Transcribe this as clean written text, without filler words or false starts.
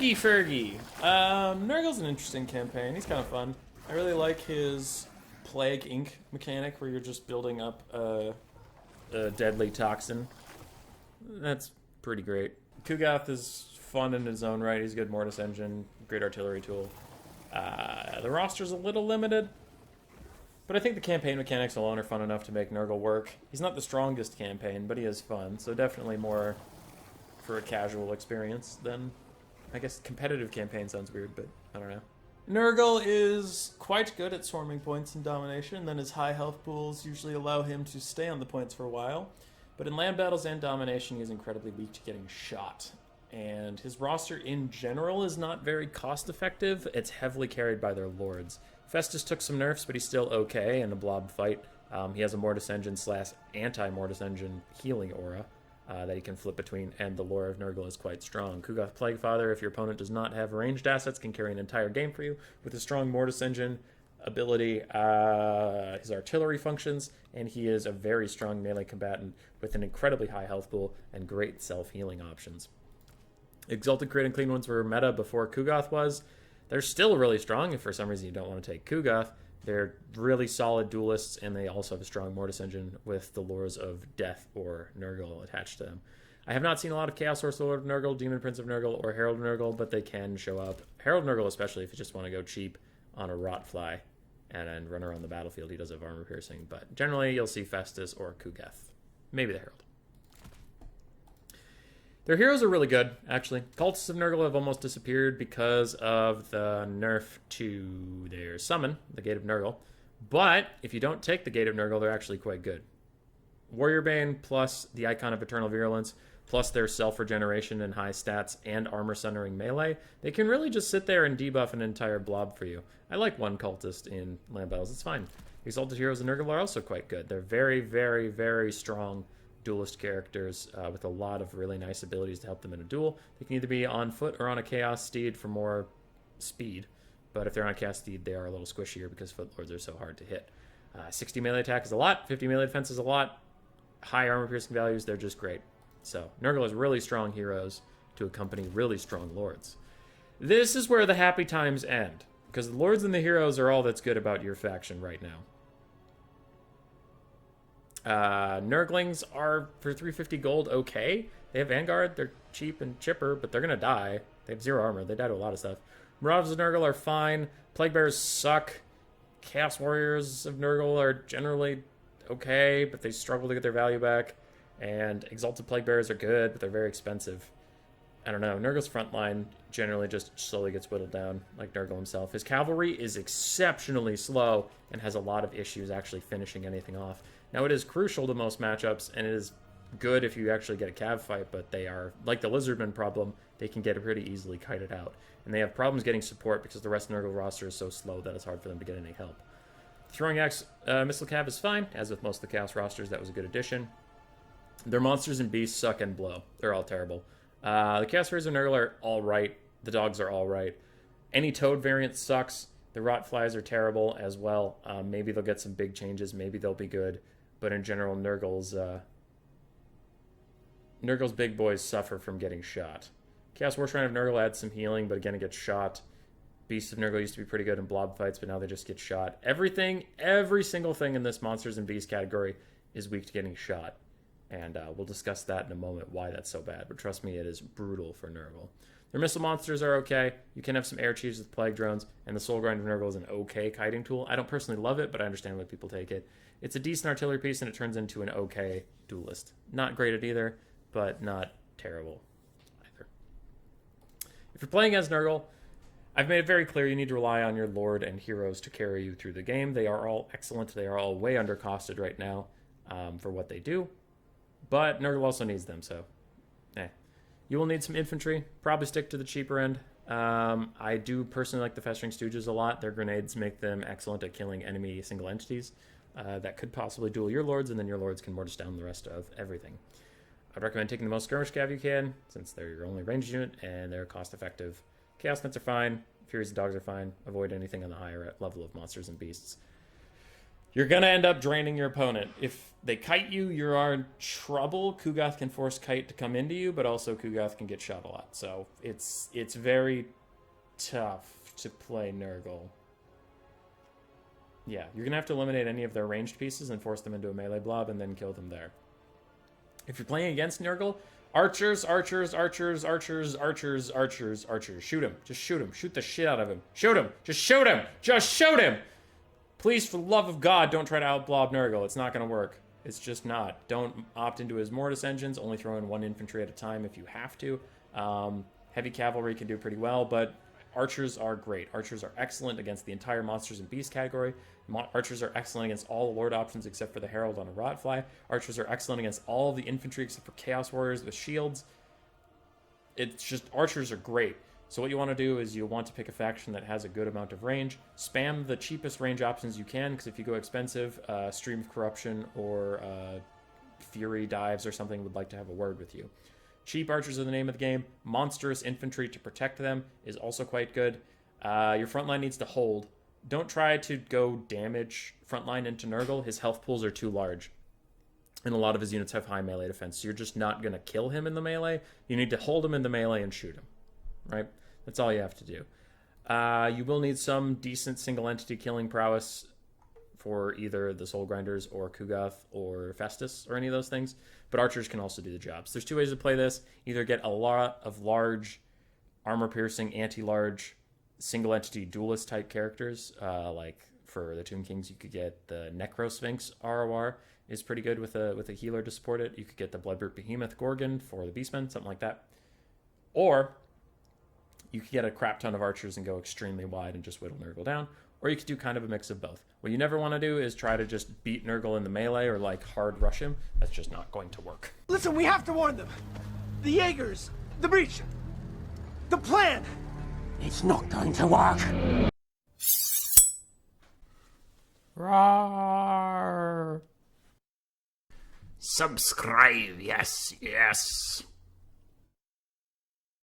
Fergie Fergie. Nurgle's an interesting campaign. He's kind of fun. I really like his Plague Ink mechanic where you're just building up a deadly toxin. That's pretty great. Kugath is fun in his own right. He's a good Mortis engine, great artillery tool. The roster's a little limited, but I think the campaign mechanics alone are fun enough to make Nurgle work. He's not the strongest campaign, but he is fun, so definitely more for a casual experience than, I guess competitive campaign sounds weird, but I don't know. Nurgle is quite good at swarming points and domination, then his high health pools usually allow him to stay on the points for a while. But in land battles and domination, he is incredibly weak to getting shot. And his roster in general is not very cost effective. It's heavily carried by their lords. Festus took some nerfs, but he's still okay in a blob fight. He has a Mortis Engine / anti-Mortis Engine healing aura that he can flip between, and the lore of Nurgle is quite strong. Kugath Plaguefather, if your opponent does not have ranged assets, can carry an entire game for you with a strong Mortis Engine ability, his artillery functions, and he is a very strong melee combatant with an incredibly high health pool and great self-healing options. Exalted Crit and Clean Ones were meta before Kugath was. They're still really strong if for some reason you don't want to take Kugath. They're really solid duelists, and they also have a strong Mortis Engine with the lures of Death or Nurgle attached to them. I have not seen a lot of Chaos Source Lord of Nurgle, Demon Prince of Nurgle, or Herald of Nurgle, but they can show up. Herald Nurgle especially if you just want to go cheap on a Rotfly and run around the battlefield. He does have armor piercing, but generally you'll see Festus or Kugath. Maybe the Herald. Their heroes are really good, actually. Cultists of Nurgle have almost disappeared because of the nerf to their summon, the Gate of Nurgle. But if you don't take the Gate of Nurgle, they're actually quite good. Warrior Bane plus the Icon of Eternal Virulence plus their self-regeneration and high stats and armor-centering melee, they can really just sit there and debuff an entire blob for you. I like one cultist in land battles, it's fine. Exalted Heroes of Nurgle are also quite good. They're very, very, very strong duelist characters with a lot of really nice abilities to help them in a duel. They can either be on foot or on a Chaos Steed for more speed, but if they're on a Chaos Steed, they are a little squishier because Footlords are so hard to hit. 60 melee attack is a lot, 50 melee defense is a lot, high armor piercing values, they're just great. So, Nurgle has really strong heroes to accompany really strong lords. This is where the happy times end, because the lords and the heroes are all that's good about your faction right now. Nurglings are, for 350 gold, okay. They have Vanguard, they're cheap and chipper, but they're gonna die. They have 0 armor, they die to a lot of stuff. Marauders of Nurgle are fine. Plaguebearers suck. Chaos Warriors of Nurgle are generally okay, but they struggle to get their value back. And Exalted Plaguebearers are good, but they're very expensive. I don't know. Nurgle's front line generally just slowly gets whittled down, like Nurgle himself. His cavalry is exceptionally slow and has a lot of issues actually finishing anything off. Now, it is crucial to most matchups, and it is good if you actually get a cav fight, but they are, like the Lizardman problem, they can get pretty easily kited out. And they have problems getting support because the rest of the Nurgle roster is so slow that it's hard for them to get any help. Throwing Axe Missile Cav is fine, as with most of the Chaos rosters, that was a good addition. Their monsters and beasts suck and blow. They're all terrible. The Chaos Warriors of Nurgle are alright. The dogs are alright. Any Toad variant sucks. The Rotflies are terrible as well. Maybe they'll get some big changes. Maybe they'll be good. But in general, Nurgle's big boys suffer from getting shot. Chaos War Shrine of Nurgle adds some healing, but again, it gets shot. Beasts of Nurgle used to be pretty good in blob fights, but now they just get shot. Every single thing in this Monsters and Beasts category is weak to getting shot. And we'll discuss that in a moment, why that's so bad. But trust me, it is brutal for Nurgle. Their missile monsters are okay. You can have some air chiefs with plague drones, and the Soul Grind of Nurgle is an okay kiting tool. I don't personally love it, but I understand why people take it. It's a decent artillery piece, and it turns into an okay duelist. Not great at either, but not terrible either. If you're playing as Nurgle, I've made it very clear you need to rely on your lord and heroes to carry you through the game. They are all excellent. They are all way undercosted right now for what they do. But Nurgle also needs them, so You will need some infantry. Probably stick to the cheaper end. I do personally like the Festering Stooges a lot. Their grenades make them excellent at killing enemy single entities that could possibly duel your lords, and then your lords can mortis down the rest of everything. I'd recommend taking the most skirmish cav you can, since they're your only ranged unit, and they're cost-effective. Chaos Knights are fine. Furies and Dogs are fine. Avoid anything on the higher level of monsters and beasts. You're gonna end up draining your opponent. If they kite you, you are in trouble. Kugath can force kite to come into you, but also Kugath can get shot a lot. So it's very tough to play Nurgle. Yeah, you're gonna have to eliminate any of their ranged pieces and force them into a melee blob and then kill them there. If you're playing against Nurgle, archers, archers, archers, archers, archers, archers, archers. Shoot him. Just shoot him. Shoot the shit out of him. Shoot him. Just shoot him. Just shoot him. Please, for the love of God, don't try to outblob Nurgle. It's not going to work. It's just not. Don't opt into his Mortis engines. Only throw in 1 infantry at a time if you have to. Heavy cavalry can do pretty well, but archers are great. Archers are excellent against the entire monsters and beast category. Archers are excellent against all the lord options except for the herald on a rotfly. Archers are excellent against all the infantry except for chaos warriors with shields. It's just, archers are great. So what you want to do is you want to pick a faction that has a good amount of range. Spam the cheapest range options you can, because if you go expensive, Stream of Corruption or Fury Dives or something would like to have a word with you. Cheap archers are the name of the game. Monstrous infantry to protect them is also quite good. Your frontline needs to hold. Don't try to go damage frontline into Nurgle. His health pools are too large. And a lot of his units have high melee defense, so you're just not going to kill him in the melee. You need to hold him in the melee and shoot him. Right? That's all you have to do. You will need some decent single entity killing prowess for either the Soul Grinders or Kugath or Festus or any of those things. But archers can also do the job. So there's 2 ways to play this. Either get a lot of large, armor-piercing, anti-large, single-entity duelist-type characters. Like for the Tomb Kings, you could get the Necrosphinx ROR is pretty good with a healer to support it. You could get the Bloodroot Behemoth Gorgon for the Beastmen, something like that. Or you could get a crap ton of archers and go extremely wide and just whittle Nurgle down. Or you could do kind of a mix of both. What you never want to do is try to just beat Nurgle in the melee or like hard rush him. That's just not going to work. Listen, we have to warn them. The Jaegers, the breach, the plan. It's not going to work. Rawr. Subscribe, yes, yes.